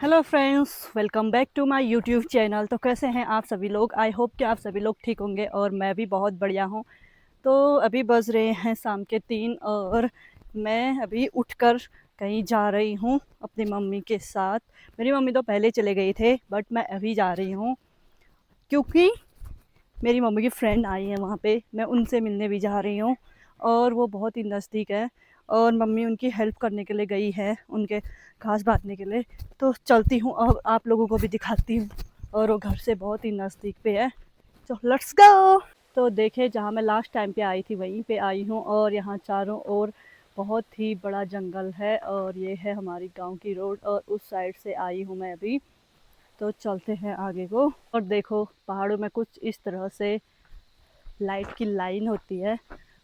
Hello friends, welcome back to my YouTube channel. तो कैसे हैं आप सभी लोग? आई होप कि आप सभी लोग ठीक होंगे और मैं भी बहुत बढ़िया हूँ। तो अभी बज रहे हैं शाम के 3 और मैं अभी उठकर कहीं जा रही हूँ अपनी मम्मी के साथ। मेरी मम्मी तो पहले चले गई थे बट मैं अभी जा रही हूँ क्योंकि मेरी मम्मी की फ्रेंड आई है वहाँ पे, मैं उनसे मिलने भी जा रही हूँ और वो बहुत ही नज़दीक है और मम्मी उनकी हेल्प करने के लिए गई है, उनके घास बांटने के लिए। तो चलती हूँ और आप लोगों को भी दिखाती हूँ और वो घर से बहुत ही नज़दीक पे है। तो लेट्स गो। तो देखे, जहाँ मैं लास्ट टाइम पे आई थी वहीं पे आई हूँ और यहाँ चारों ओर बहुत ही बड़ा जंगल है और ये है हमारी गांव की रोड और उस साइड से आई हूँ मैं अभी। तो चलते हैं आगे को। और देखो, पहाड़ों में कुछ इस तरह से लाइट की लाइन होती है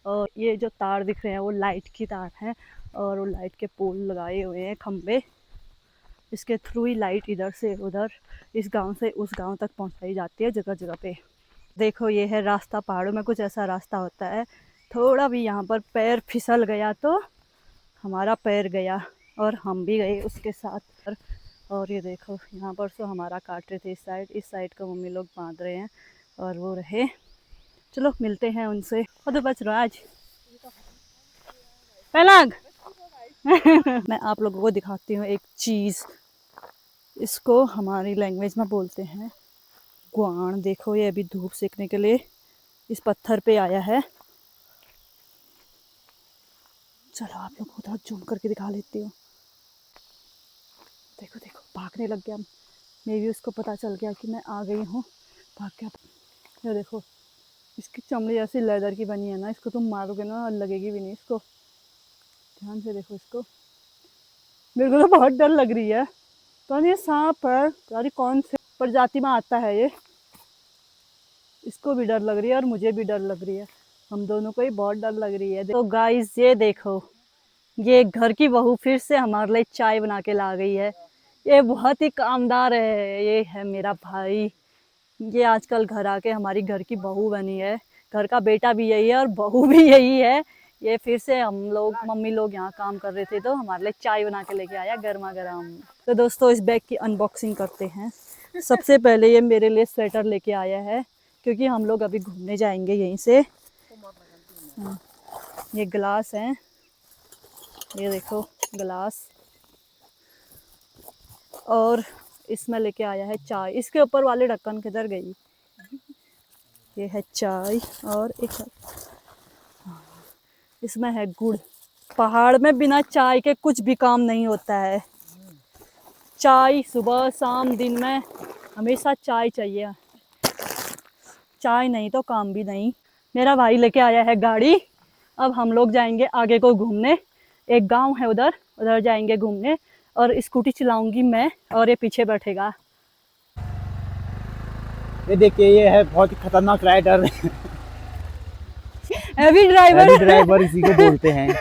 और ये जो तार दिख रहे हैं वो लाइट की तार हैं और वो लाइट के पोल लगाए हुए हैं, खंबे। इसके थ्रू ही लाइट इधर से उधर, इस गांव से उस गांव तक पहुंचाई जाती है जगह जगह पे। देखो, ये है रास्ता। पहाड़ों में कुछ ऐसा रास्ता होता है, थोड़ा भी यहाँ पर पैर फिसल गया तो हमारा पैर गया और हम भी गए उसके साथ। और ये देखो, यहाँ पर सो हमारा काट रहे थे इस साइड का मम्मी लोग बांध रहे हैं और वो रहे। चलो मिलते हैं उनसे। और तो बच रहा आज पहलाग। मैं आप लोगों को दिखाती हूँ एक चीज़। इसको हमारी लैंग्वेज में बोलते हैं ग्वाण। देखो, ये अभी धूप सेकने के लिए इस पत्थर पे आया है। चलो आप लोग को थोड़ा जूम करके दिखा लेती हूँ। देखो देखो, भागने लग गया। मे भी उसको पता चल गया कि मैं आ गई हूँ, भाग गया। ये देखो, इसकी चमड़ी ऐसी लेदर की बनी है ना, इसको तुम मारोगे ना लगेगी भी नहीं इसको। ध्यान से देखो इसको। मेरे को तो बहुत डर लग रही है। तो ये सांप है, यार कौन से प्रजाति में आता है ये। इसको भी डर लग रही है और मुझे भी डर लग रही है, हम दोनों को ही बहुत डर लग रही है। तो गाइस, ये देखो, ये घर की बहू फिर से हमारे लिए चाय बना के ला गई है। ये बहुत ही कामदार है। ये है मेरा भाई। ये आजकल घर आके हमारी घर की बहू बनी है। घर का बेटा भी यही है और बहू भी यही है। ये फिर से हम लोग मम्मी लोग यहाँ काम कर रहे थे तो हमारे लिए चाय बना के लेके आया गर्मा गर्म। तो दोस्तों, इस बैग की अनबॉक्सिंग करते हैं। सबसे पहले ये मेरे लिए स्वेटर लेके आया है क्योंकि हम लोग अभी घूमने जाएंगे यहीं से। ये गिलास है, ये देखो गिलास। और इसमें लेके आया है चाय। इसके ऊपर वाले ढक्कन किधर गई? ये है चाय और एक इसमें है गुड़। पहाड़ में बिना चाय के कुछ भी काम नहीं होता है। चाय सुबह शाम दिन में हमेशा चाय चाहिए। चाय नहीं तो काम भी नहीं। मेरा भाई लेके आया है गाड़ी। अब हम लोग जाएंगे आगे को घूमने। एक गांव है उधर, उधर जाएंगे घूमने और स्कूटी चलाऊंगी मैं और ये पीछे बैठेगा। ये देखिए, ये है बहुत ही खतरनाक rider. Heavy driver. Heavy driver इसी को बोलते हैं,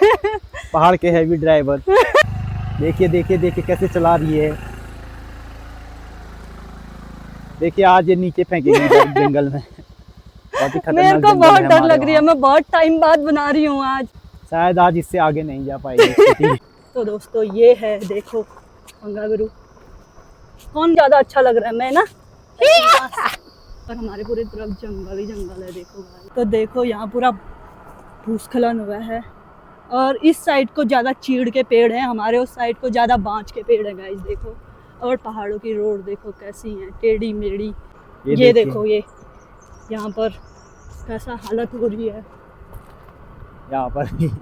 पहाड़ के हैवी ड्राइवर। देखिए देखिए देखिए कैसे चला रही है। देखिए, आज ये नीचे फेंकेगी जंगल में। बहुत ही मेरे खतरनाक को जंगल बहुत है डर हमारे लग रही है, वहाँ। मैं बहुत टाइम बाद बना रही हूँ आज। शायद आज इससे आगे नहीं जा पाएगी स्कूटी। तो दोस्तों, ये है देखो कंगारू। कौन ज्यादा अच्छा लग रहा है, मैं ना? और हमारे पूरे तरफ जंगल ही जंगल है। देखो भाई, तो देखो यहाँ पूरा भूस्खलन हुआ है और इस साइड को ज्यादा चीड़ के पेड़ हैं, हमारे उस साइड को ज्यादा बांज के पेड़ हैं गाइस। देखो, और पहाड़ों की रोड देखो कैसी है, टेढ़ी मेढ़ी। ये देखो, ये यहाँ पर कैसा हालत हो रही है।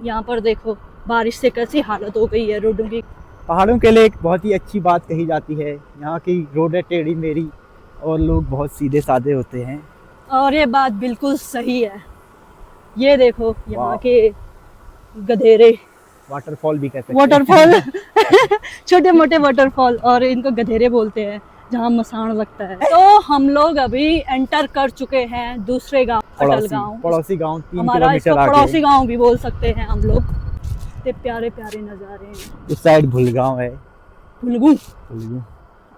यहाँ पर देखो बारिश से कैसी हालत हो गई है रोडों की। पहाड़ों के लिए एक बहुत ही अच्छी बात कही जाती है, यहाँ की रोडें टेढ़ी मेढ़ी और लोग बहुत सीधे साधे होते हैं। और ये बात बिल्कुल सही है। ये देखो यहाँ वाह। के गधेरे, वाटरफॉल भी कह सकते हैं। वाटरफॉल। छोटे मोटे वाटरफॉल, और इनको गधेरे बोलते हैं जहाँ मसाण लगता है। तो हम लोग अभी एंटर कर चुके हैं दूसरे गांव, अटल गांव। पड़ोसी गांव 3 हमारा इसको किलोमीटर आगे। पड़ोसी गांव भी बोल सकते हैं हम लोग। इतने प्यारे प्यारे नज़ारे हैं। उस साइड भुलगांव है। भुलगू।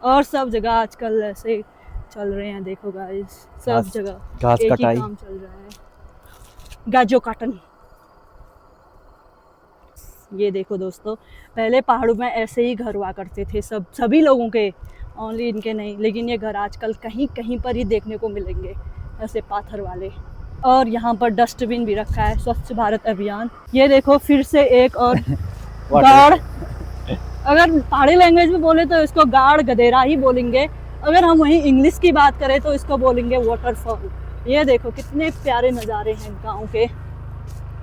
और सब जगह आजकल ऐसे चल रहे हैं, देखो गाइस, सब जगह घास एक ही कटाई। काम चल रहा है, गाजो काटन। ये देखो दोस्तों, पहले पहाड़ों में ऐसे ही घर हुआ करते थे सभी लोगों के। ओनली इनके नहीं, लेकिन ये घर आजकल कहीं कहीं पर ही देखने को मिलेंगे ऐसे पाथर वाले। और यहाँ पर डस्टबिन भी रखा है, स्वच्छ भारत अभियान। ये देखो फिर से एक और गाड़, अगर पहाड़ी लैंग्वेज में बोले तो इसको गाड़ गधेरा ही बोलेंगे, अगर हम वहीं इंग्लिश की बात करें तो इसको बोलेंगे वाटरफॉल। ये देखो कितने प्यारे नज़ारे हैं गांव के,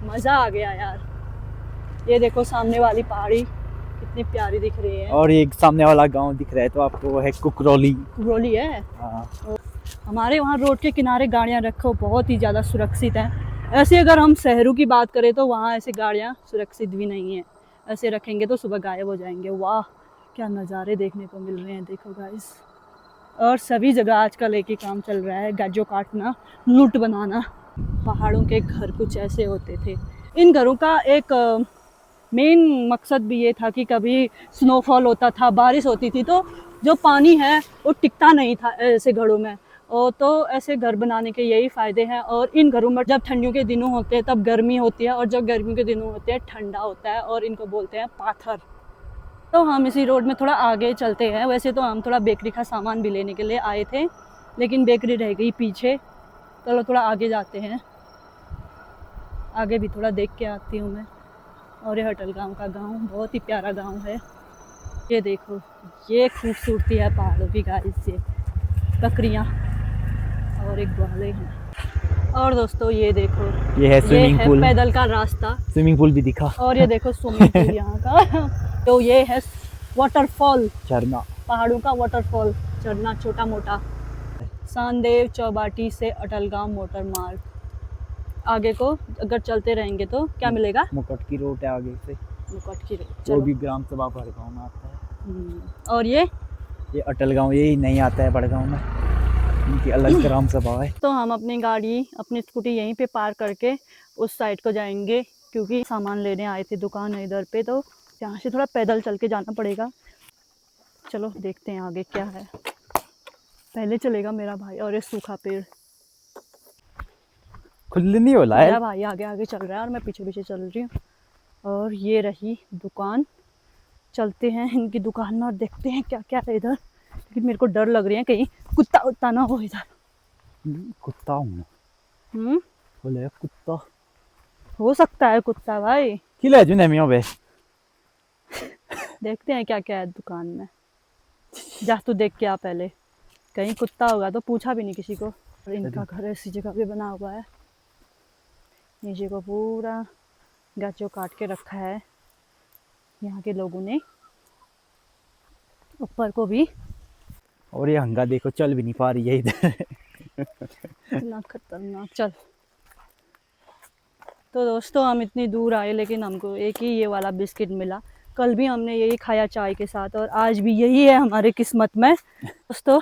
मज़ा आ गया यार। ये देखो सामने वाली पहाड़ी कितनी प्यारी दिख रही है। और एक सामने वाला गांव दिख रहा है तो आपको वो है कुकरौली। कुकरौली है। हाँ। हमारे वहाँ रोड के किनारे गाड़ियाँ रखो बहुत ही ज़्यादा सुरक्षित हैं। ऐसे अगर हम शहरों की बात करें तो वहाँ ऐसे गाड़ियाँ सुरक्षित भी नहीं है, ऐसे रखेंगे तो सुबह गायब हो जाएंगे। वाह क्या नज़ारे देखने को मिल रहे हैं, देखो गाइस। और सभी जगह आजकल एक ही काम चल रहा है, गाजो काटना, लूट बनाना। पहाड़ों के घर कुछ ऐसे होते थे। इन घरों का एक मेन मकसद भी ये था कि कभी स्नोफॉल होता था, बारिश होती थी, तो जो पानी है वो टिकता नहीं था ऐसे घरों में, और तो ऐसे घर बनाने के यही फ़ायदे हैं। और इन घरों में जब ठंडियों के दिनों होते हैं तब गर्मी होती है, और जब गर्मियों के दिनों होते हैं ठंडा होता है, और इनको बोलते हैं पाथर। तो हम इसी रोड में थोड़ा आगे चलते हैं। वैसे तो हम थोड़ा बेकरी का सामान भी लेने के लिए आए थे, लेकिन बेकरी रह गई पीछे। चलो थोड़ा आगे जाते हैं, आगे भी थोड़ा देख के आती हूँ मैं। और ये हटल गांव का गांव बहुत ही प्यारा गांव है। ये देखो ये खूबसूरती है पहाड़ों की गाइस, ये बकरियाँ और एक ग्वाले हैं। और दोस्तों ये देखो ये है स्विमिंग पूल, पैदल का रास्ता, स्विमिंग पूल भी दिखा। और ये देखो स्विमिंग पूल यहाँ का। तो ये है वाटरफॉल, झरना, पहाड़ों का वाटरफॉल, झरना छोटा मोटा। सांदेव चौबाटी से अटलगांव मोटर मार्ग। आगे को अगर चलते रहेंगे तो क्या मिलेगा? मुकट की रोड है आगे से, मुकट की रोड, वो भी ग्राम सभा बड़गांव में आता है। और ये अटलगांव यही नहीं आता है बड़गांव में, इनकी अलग ग्राम सभा है। तो हम अपनी गाड़ी, अपनी स्कूटी यहीं पे पार्क करके उस साइड को जाएंगे, क्योंकि सामान लेने आए थे, दुकान है इधर पे, तो यहाँ से थोड़ा पैदल चल के जाना पड़ेगा। चलो देखते हैं आगे क्या है। पहले चलेगा मेरा भाई, और ये सूखा पेड़, खुले नहीं होला है। मेरा भाई आगे आगे चल रहा है और मैं पीछे पीछे चल रही हूँ। और ये रही दुकान, चलते हैं इनकी दुकान में और देखते हैं क्या क्या है इधर। लेकिन मेरे को डर लग रही है कहीं कुत्ता उत्ता ना हो इधर। कुत्ता हूँ बोले, कुत्ता हो सकता है कुत्ता भाई। किला जो नहीं बे। देखते हैं क्या क्या है दुकान में, जा तू देख के आ पहले, कहीं कुत्ता होगा तो पूछा भी नहीं किसी को। और इनका घर ऐसी जगह पे बना हुआ है, नीचे को पूरा गाछों काट के रखा है यहाँ के लोगों ने, ऊपर को भी। और ये हंगा देखो चल भी नहीं पा रही है इधर। इतना खतरनाक। चल तो दोस्तों हम इतनी दूर आए, लेकिन हमको एक ही ये वाला बिस्किट मिला। कल भी हमने यही खाया चाय के साथ, और आज भी यही है हमारे किस्मत में। दोस्तों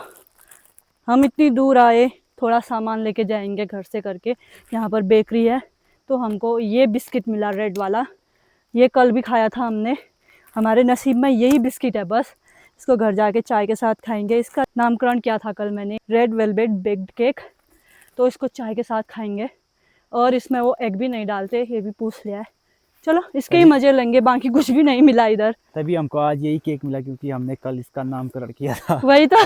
हम इतनी दूर आए, थोड़ा सामान लेके जाएंगे घर से करके। यहाँ पर बेकरी है, तो हमको ये बिस्किट मिला रेड वाला, ये कल भी खाया था हमने। हमारे नसीब में यही बिस्किट है बस, इसको घर जाके चाय के साथ खाएंगे। इसका नामकरण किया था कल मैंने, रेड वेलवेट बेक्ड केक, तो इसको चाय के साथ खाएंगे। और इसमें वो एग भी नहीं डालते, ये भी पूछ लिया है। चलो इसके ही मजे लेंगे, बाकी कुछ भी नहीं मिला इधर। तभी हमको आज यही केक मिला, क्योंकि हमने कल इसका नामकरण किया था। वही तो।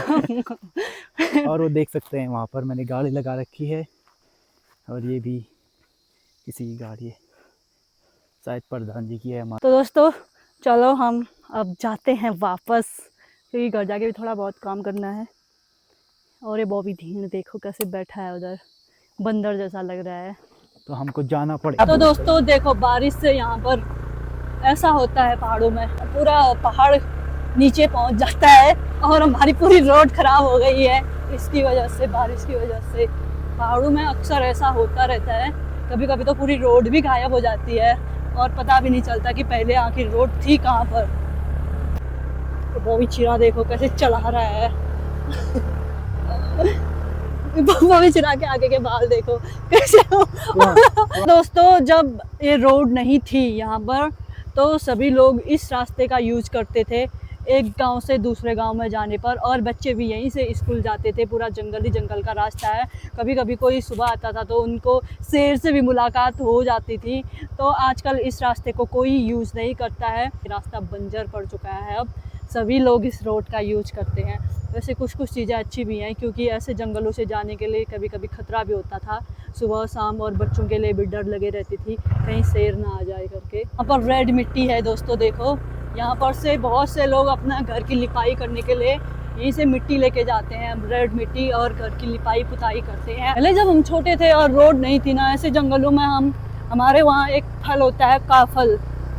और वो देख सकते हैं वहाँ पर मैंने गाड़ी लगा रखी है, और ये भी किसी की गाड़ी है, शायद प्रधान जी की है हमारे। तो दोस्तों चलो हम अब जाते हैं वापस, क्योंकि घर जाके भी थोड़ा बहुत काम करना है। और ये बॉबी धीन देखो कैसे बैठा है उधर, बंदर जैसा लग रहा है। तो हमको जाना पड़ेगा। तो दोस्तों देखो बारिश से यहाँ पर ऐसा होता है पहाड़ों में, पूरा पहाड़ नीचे पहुँच जाता है, और हमारी पूरी रोड खराब हो गई है इसकी वजह से, बारिश की वजह से। पहाड़ों में अक्सर ऐसा होता रहता है, कभी कभी तो पूरी रोड भी गायब हो जाती है, और पता भी नहीं चलता कि पहले आखिर रोड थी कहाँ पर। तो बॉबी चिरा देखो कैसे चला रहा है। बॉबी चिरा के आगे के बाल देखो कैसे। दोस्तों जब ये रोड नहीं थी यहाँ पर, तो सभी लोग इस रास्ते का यूज करते थे एक गांव से दूसरे गांव में जाने पर, और बच्चे भी यहीं से स्कूल जाते थे। पूरा जंगल ही जंगल का रास्ता है। कभी कभी कोई सुबह आता था तो उनको शेर से भी मुलाकात हो जाती थी। तो आजकल इस रास्ते को कोई यूज़ नहीं करता है, रास्ता बंजर पड़ चुका है अब। सभी लोग इस रोड का यूज करते हैं। वैसे कुछ कुछ चीज़ें अच्छी भी हैं, क्योंकि ऐसे जंगलों से जाने के लिए कभी कभी खतरा भी होता था सुबह शाम, और बच्चों के लिए भी डर लगे रहती थी कहीं शेर ना आ जाए करके। यहाँ पर रेड मिट्टी है दोस्तों, देखो यहाँ पर से बहुत से लोग अपना घर की लिपाई करने के लिए यहीं से मिट्टी लेके जाते हैं, रेड मिट्टी, और घर की लिपाई पुताई करते हैं। पहले जब हम छोटे थे और रोड नहीं थी ना, ऐसे जंगलों में हमारे वहाँ एक फल होता है काफल,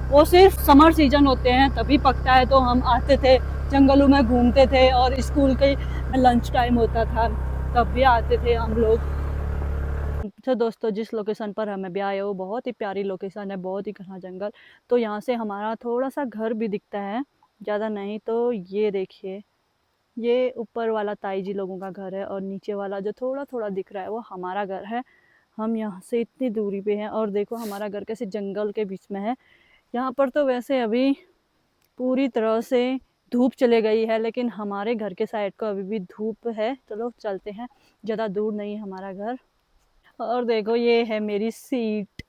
वो सिर्फ समर सीजन होते हैं तभी पकता है, तो हम आते थे जंगलों में घूमते थे, और स्कूल के लंच टाइम होता था तब भी आते थे हम लोग। तो दोस्तों जिस लोकेशन पर हमें भी आए वो बहुत ही प्यारी लोकेशन है, बहुत ही घना जंगल। तो यहाँ से हमारा थोड़ा सा घर भी दिखता है, ज़्यादा नहीं। तो ये देखिए, ये ऊपर वाला ताई जी लोगों का घर है, और नीचे वाला जो थोड़ा थोड़ा दिख रहा है वो हमारा घर है। हम यहाँ से इतनी दूरी पे हैं, और देखो हमारा घर कैसे जंगल के बीच में है। यहाँ पर तो वैसे अभी पूरी तरह से धूप चले गई है, लेकिन हमारे घर के साइड को अभी भी धूप है। चलो चलते हैं, ज़्यादा दूर नहीं है हमारा घर। और देखो ये है मेरी सीट,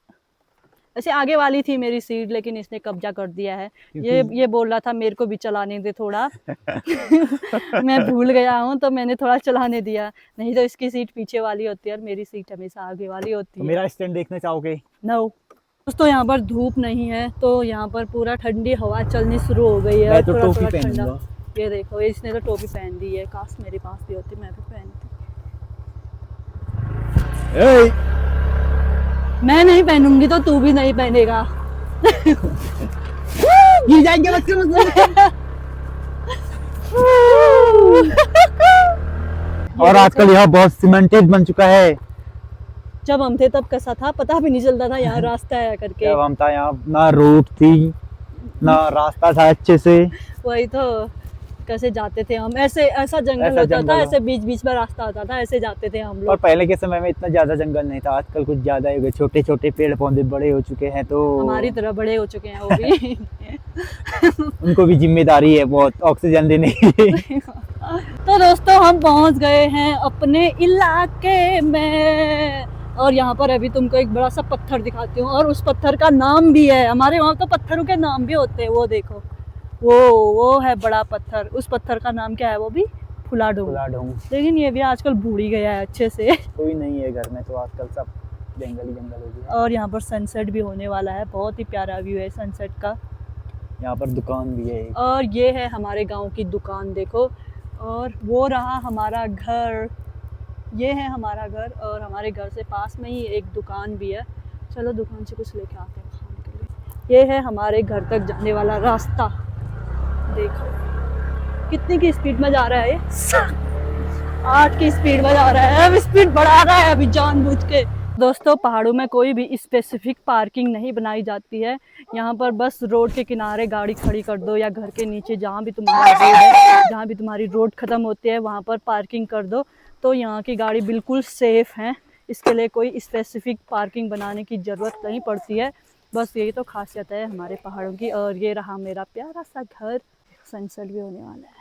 ऐसे आगे वाली थी मेरी सीट, लेकिन इसने कब्जा कर दिया है। ये बोल रहा था मेरे को भी चलाने दे थोड़ा। मैं भूल गया हूँ तो मैंने थोड़ा चलाने दिया, नहीं तो इसकी सीट पीछे वाली होती है और मेरी सीट हमेशा आगे वाली होती तो है। मेरा स्टैंड देखना चाहोगे? नो दोस्तों, यहाँ पर धूप नहीं है, तो यहाँ पर पूरा ठंडी हवा चलनी शुरू हो गई है। मैं तो थोड़ा टोपी थोड़ा ठंडा। पहनूंगा। ये देखो इसने तो टोपी पहन दी है, काश मेरे पास भी होती मैं भी पहनती। मैं नहीं पहनूंगी तो तू भी नहीं पहनेगा। गिर जाएंगे बच्चे मुझसे। और आजकल यह बहुत सीमेंटेड बन चुका है। जब हम थे तब कैसा था पता भी नहीं चलता था यहाँ रास्ता है करके। जब हम था यहाँ ना रोड थी ना रास्ता था अच्छे से। वही तो, कैसे जाते थे हम, ऐसे ऐसा जंगल होता था, ऐसे बीच बीच में रास्ता होता था, ऐसे जाते थे हम लोग। और पहले के समय में इतना ज्यादा जंगल नहीं था, आजकल कुछ ज्यादा हो गए, छोटे छोटे पेड़ पौधे बड़े हो चुके हैं। तो हमारी तरह बड़े हो चुके हैं वो भी। उनको भी जिम्मेदारी है बहुत ऑक्सीजन देने की। तो दोस्तों हम पहुंच गए हैं अपने इलाके में, और यहाँ पर अभी तुमको एक बड़ा सा पत्थर दिखाती हूँ, और उस पत्थर का नाम भी है। हमारे वहाँ तो पत्थरों के नाम भी होते हैं, वो देखो वो है बड़ा पत्थर। उस पत्थर का नाम क्या है? वो भी फुलाढोंग। लेकिन ये भी आजकल बूढ़ ही गया है अच्छे से। कोई नहीं है घर में, तो आजकल सब जंगल ही जंगल हो गया। और यहाँ पर सनसेट भी होने वाला है, बहुत ही प्यारा व्यू है सनसेट का। यहाँ पर दुकान भी है। और ये है हमारे गांव की दुकान देखो, और वो रहा हमारा घर। ये है हमारा घर, और हमारे घर से पास में ही एक दुकान भी है। चलो दुकान से कुछ लेके आते हैं खाने के लिए। ये है हमारे घर तक जाने वाला रास्ता, देखो कितनी की स्पीड में जा रहा है ये। 8 की स्पीड में जा रहा है, अब स्पीड बढ़ा रहा है अभी जानबूझ के। दोस्तों पहाड़ों में कोई भी स्पेसिफिक पार्किंग नहीं बनाई जाती है। यहाँ पर बस रोड के किनारे गाड़ी खड़ी कर दो, या घर के नीचे जहाँ भी तुम्हारा रोड है, जहाँ भी तुम्हारी रोड ख़त्म होती है वहाँ पर पार्किंग कर दो, तो यहाँ की गाड़ी बिल्कुल सेफ़ है। इसके लिए कोई स्पेसिफिक पार्किंग बनाने की ज़रूरत नहीं पड़ती है। बस यही तो खासियत है हमारे पहाड़ों की। और ये रहा मेरा प्यारा सा घर, सनसेट भी होने वाला है।